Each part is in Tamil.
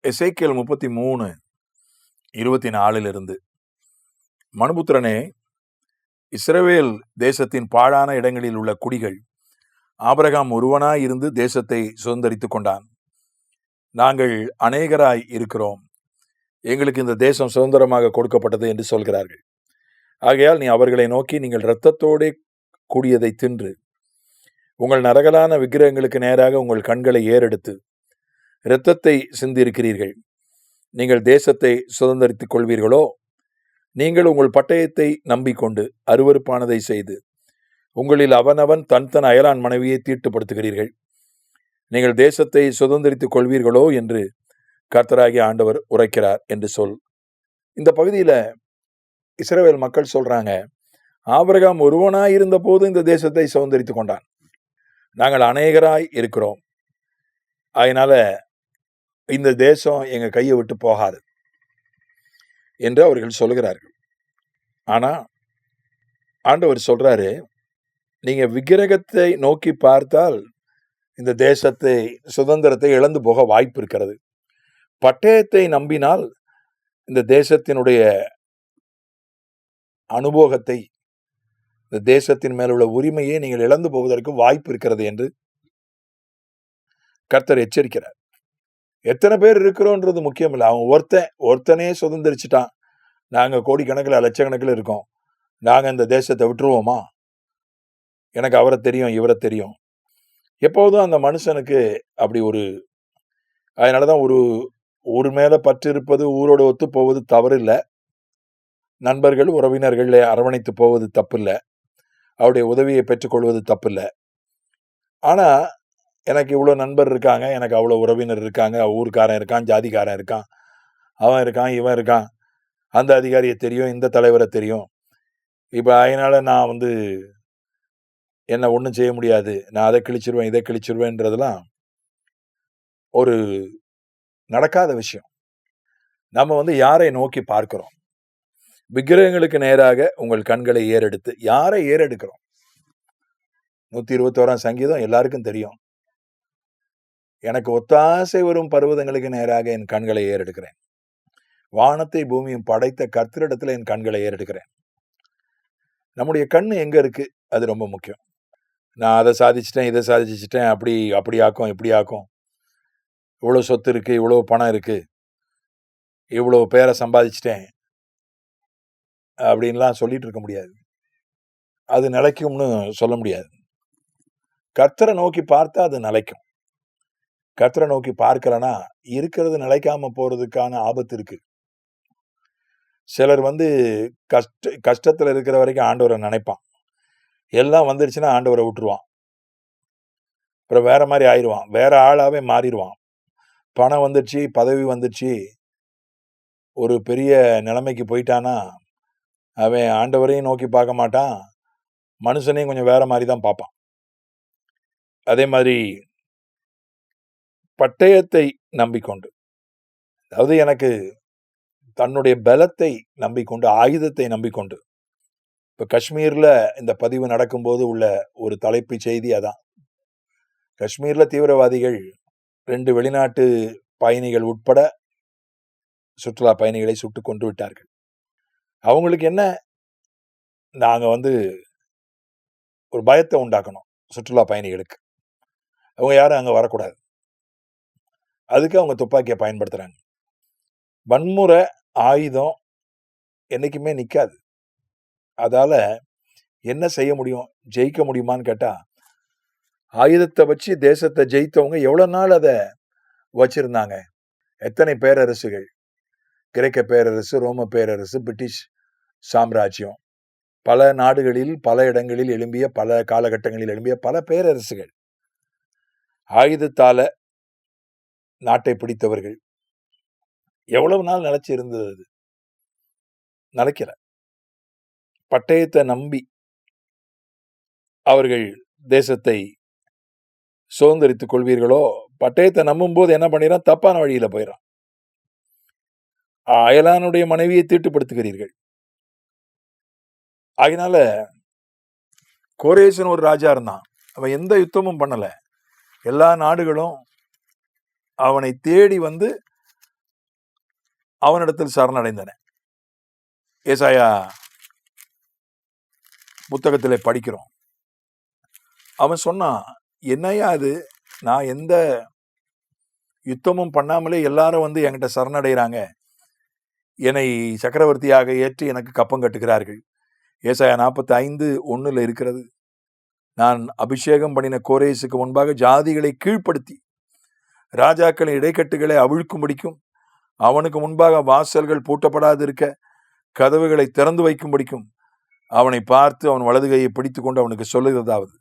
எசேக்கியேல் 33:24 மனுபுத்திரனே, இஸ்ரவேல் தேசத்தின் பாழான இடங்களில் உள்ள குடிகள் ஆபிரகாம் ஒருவனாய் இருந்து தேசத்தை சுதந்தரித்துக் கொண்டான். நாங்கள் அநேகராய் இருக்கிறோம், எங்களுக்கு இந்த தேசம் சுதந்திரமாக கொடுக்கப்பட்டது என்று சொல்கிறார்கள். ஆகையால் நீ அவர்களை நோக்கி, நீங்கள் இரத்தத்தோடே கூடியதை தின்று உங்கள் நரகலான விக்கிரகங்களுக்கு நேராக உங்கள் கண்களை ஏறெடுத்து இரத்தத்தை சிந்திருக்கிறீர்கள். நீங்கள் தேசத்தை சுதந்தரித்துக் கொள்வீர்களோ? நீங்கள் உங்கள் பட்டயத்தை நம்பிக்கொண்டு அருவருப்பானதை செய்து உங்களில் அவனவன் தன் தன் அயலான் மனைவியை தீட்டுப்படுத்துகிறீர்கள். நீங்கள் தேசத்தை சுதந்தரித்துக் கொள்வீர்களோ என்று கர்த்தராகிய ஆண்டவர் உரைக்கிறார் என்று சொல். இந்த பகுதியில இஸ்ரவேல் மக்கள் சொல்றாங்க, ஆபிரகாம் ஒருவனாய் இருந்த போது இந்த தேசத்தை சுதந்தரித்துக் கொண்டான், நாங்கள் அநேகராய் இருக்கிறோம், அதனால இந்த தேசம் எங்க கையை விட்டு போகாது என்று அவர்கள் சொல்கிறார்கள். ஆனா ஆண்டவர் சொல்றாரு, நீங்க விக்கிரகத்தை நோக்கி பார்த்தால் இந்த தேசத்தை சுதந்திரத்தை இழந்து போக வாய்ப்பு இருக்கிறது. பட்டயத்தை நம்பினால் இந்த தேசத்தினுடைய அனுபவத்தை, இந்த தேசத்தின் மேலுள்ள உரிமையை நீங்கள் இழந்து போவதற்கு வாய்ப்பு இருக்கிறது என்று கர்த்தர் எச்சரிக்கிறார். எத்தனை பேர் இருக்கிறோன்றது முக்கியம் இல்லை. அவன் ஒருத்தனே சுதந்திரிச்சுட்டான், நாங்க கோடிக்கணக்கில் லட்சக்கணக்கில் இருக்கோம், நாங்க இந்த தேசத்தை விட்டுருவோமா? எனக்கு அவரை தெரியும், இவரை தெரியும். எப்போதும் அந்த மனுஷனுக்கு அப்படி அதனாலதான் ஊர் மேல பற்று இருப்பது, ஊரோடு ஒத்து போவது தவறு இல்லை. நண்பர்கள் உறவினர்களை அரவணைத்து போவது தப்பு இல்லை, அவருடைய உதவியை பெற்றுக்கொள்வது தப்பு இல்லை. ஆனா எனக்கு இவ்வளோ நண்பர் இருக்காங்க, எனக்கு அவ்வளோ உறவினர் இருக்காங்க, ஊருக்காரன் இருக்கான், ஜாதிக்காரன் இருக்கான், அவன் இருக்கான், இவன் இருக்கான், அந்த அதிகாரியை தெரியும், இந்த தலைவரை தெரியும், இப்போ அதனால நான் என்ன ஒன்றும் செய்ய முடியாது, நான் அதை கிழிச்சிருவேன் இதை கிழிச்சிருவேன்றதெல்லாம் ஒரு நடக்காத விஷயம். நம்ம யாரை நோக்கி பார்க்கிறோம்? விக்கிரகங்களுக்கு நேராக உங்கள் கண்களை ஏறெடுத்து, யாரை ஏறெடுக்கிறோம்? 121 சங்கீதம் எல்லாருக்கும் தெரியும். எனக்கு ஒத்தாசை வரும் பர்வதங்களுக்கு நேராக என் கண்களை ஏறெடுக்கிறேன், வானத்தை பூமியும் படைத்த கர்த்தரிடத்துல என் கண்களை ஏறெடுக்கிறேன். நம்முடைய கண் எங்க இருக்கு? அது ரொம்ப முக்கியம். நான் அதை சாதிச்சிட்டேன், இதை சாதிச்சிட்டேன், அப்படி ஆக்கும், இப்படி ஆக்கும், இவ்வளோ சொத்து இருக்கு, இவ்வளோ பணம் இருக்கு, இவ்வளோ பேரை சம்பாதிச்சிட்டேன் அப்படின்லாம் சொல்லிட்டு இருக்க முடியாது. அது நிலைக்கும்னு சொல்ல முடியாது. கர்த்தரை நோக்கி பார்த்தா அது நிலைக்கும். கர்த்தரை நோக்கி பார்க்கலனா இருக்கிறது நிலைக்காம போறதுக்கான ஆபத்து இருக்கு. சிலர் கஷ்டத்துல இருக்கிற வரைக்கும் ஆண்டவரை நினைப்பான், எல்லாம் வந்துருச்சுன்னா ஆண்டவரை விட்டுருவான், அப்புறம் வேற மாதிரி ஆயிடுவான், வேற ஆளாவே மாறிடுவான். பணம் வந்துடுச்சு, பதவி வந்துடுச்சு, ஒரு பெரிய நிலைமைக்கு போயிட்டானா அவன் ஆண்டவரையும் நோக்கி பார்க்க மாட்டான், மனுஷனையும் கொஞ்சம் வேற மாதிரி தான் பார்ப்பான். அதே மாதிரி பட்டயத்தை நம்பிக்கொண்டு, அதாவது எனக்கு தன்னுடைய பலத்தை நம்பிக்கொண்டு, ஆயுதத்தை நம்பிக்கொண்டு, இப்ப காஷ்மீர்ல இந்த பதிவு நடக்கும்போது உள்ள ஒரு தலைப்பு செய்தி அதான். காஷ்மீர்ல தீவிரவாதிகள் 2 வெளிநாட்டு பயணிகள் உட்பட சுற்றுலா பயணிகளை சுட்டு கொண்டு விட்டார்கள். அவங்களுக்கு என்ன, நாங்க ஒரு பயத்தை உண்டாக்கணும் சுற்றுலா பயணிகளுக்கு, அவங்க யாரும் அங்க வரக்கூடாது, அதுக்கு அவங்க துப்பாக்கியை பயன்படுத்துறாங்க. வன்முறை ஆயுதம் என்னைக்குமே நிக்காது. அதால என்ன செய்ய முடியும், ஜெயிக்க முடியுமான்னு கேட்டா, ஆயுதத்தை வச்சு தேசத்தை ஜெயித்தவங்க எவ்வளவு நாள் அதை வச்சிருந்தாங்க? எத்தனை பேரரசுகள், கிரேக்க பேரரசு, ரோம பேரரசு, பிரிட்டிஷ் சாம்ராஜ்யம், பல நாடுகளில் பல இடங்களில் எழும்பிய, பல காலகட்டங்களில் எழும்பிய பல பேரரசுகள், ஆயுதத்தால நாட்டை பிடித்தவர்கள் எவ்வளவு நாள் நிலைச்சு இருந்தது? அது நிலைக்கல. பட்டயத்தை நம்பி அவர்கள் தேசத்தை சுதந்திரித்துக் கொள்வீர்களோ? பட்டயத்தை நம்பும் போது என்ன பண்ணிடுறான்? தப்பான வழியில போயிடறான். அயலானுடைய மனைவியை தீட்டுப்படுத்துகிறீர்கள். அதனால கோரேசன் ஒரு ராஜா இருந்தான், அவன் எந்த யுத்தமும் பண்ணல, எல்லா நாடுகளும் அவனை தேடி அவனிடத்தில் சரணடைந்தன. ஏசாயா புத்தகத்திலே படிக்கிறோம். அவன் சொன்னான், என்னையா அது, நான் எந்த யுத்தமும் பண்ணாமலே எல்லாரும் வந்து என்கிட்ட சரணடைகிறாங்க, என்னை சக்கரவர்த்தியாக ஏற்றி எனக்கு கப்பம் கட்டுகிறார்கள். ஏசாயா 45:1 இருக்கிறது. நான் அபிஷேகம் பண்ணின கோரேசுக்கு முன்பாக ஜாதிகளை கீழ்ப்படுத்தி ராஜாக்களின் இடைக்கட்டுகளை அவிழ்க்கும்படிக்கும், அவனுக்கு முன்பாக வாசல்கள் பூட்டப்படாது இருக்க கதவுகளை திறந்து வைக்கும்படிக்கும் அவனை பார்த்து அவன் வலது கையை பிடித்து கொண்டு அவனுக்கு சொல்லுகிறதாவது,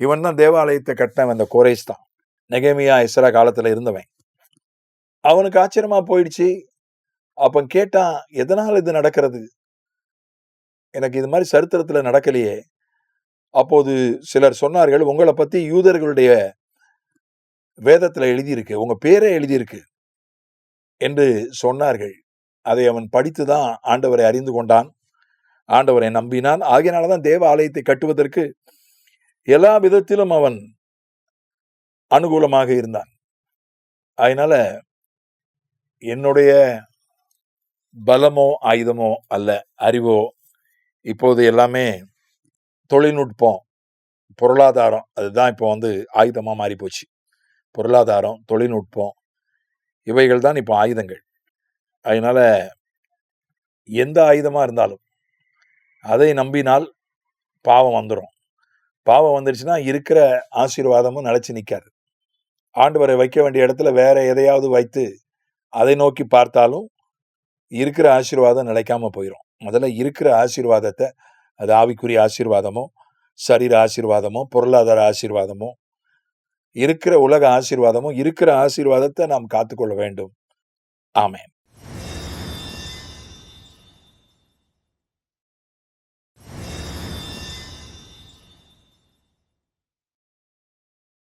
இவன் தான் தேவாலயத்தை கட்டினவன், அந்த கோரேஸ் தான், நெகேமியா எஸ்ரா காலத்துல இருந்தவன். அவனுக்கு ஆச்சரியமா போயிடுச்சு. அப்ப கேட்டான், எதனால் இது நடக்கிறது, எனக்கு இது மாதிரி சரித்திரத்துல நடக்கலையே. அப்போது சிலர் சொன்னார்கள், உங்களை பத்தி யூதர்களுடைய வேதத்துல எழுதியிருக்கு, உங்க பேரே எழுதியிருக்கு என்று சொன்னார்கள். அதை அவன் படித்துதான் ஆண்டவரை அறிந்து கொண்டான், ஆண்டவரை நம்பினான். ஆகையினாலதான் தேவ ஆலயத்தை கட்டுவதற்கு எல்லா விதத்திலும் அவன் அனுகூலமாக இருந்தான். அதனால என்னுடைய பலமோ ஆயுதமோ அல்ல, அறிவோ. இப்போது எல்லாமே தொழில்நுட்பம், பொருளாதாரம், அதுதான் இப்போ வந்து ஆயுதமா மாறி போச்சு. பொருளாதாரம், தொழில்நுட்பம், இவைகள் தான் இப்போ ஆயுதங்கள். அதனால எந்த ஆயுதமா இருந்தாலும் அதை நம்பினால் பாவம் வந்துடும். பாவம் வந்துடுச்சுன்னா இருக்கிற ஆசீர்வாதமும் நிலைச்சு நிற்காது. ஆண்டவரை வைக்க வேண்டிய இடத்துல வேற எதையாவது வைத்து அதை நோக்கி பார்த்தாலும் இருக்கிற ஆசீர்வாதம் நிலைக்காம போயிடும். முதல்ல இருக்கிற ஆசீர்வாதத்தை, அது ஆவிக்குரிய ஆசீர்வாதமோ, சரீர ஆசீர்வாதமோ, பொருளாதார ஆசீர்வாதமோ, இருக்கிற உலக ஆசீர்வாதமோ, இருக்கிற ஆசீர்வாதத்தை நாம் காத்துக்கொள்ள வேண்டும். ஆமென்.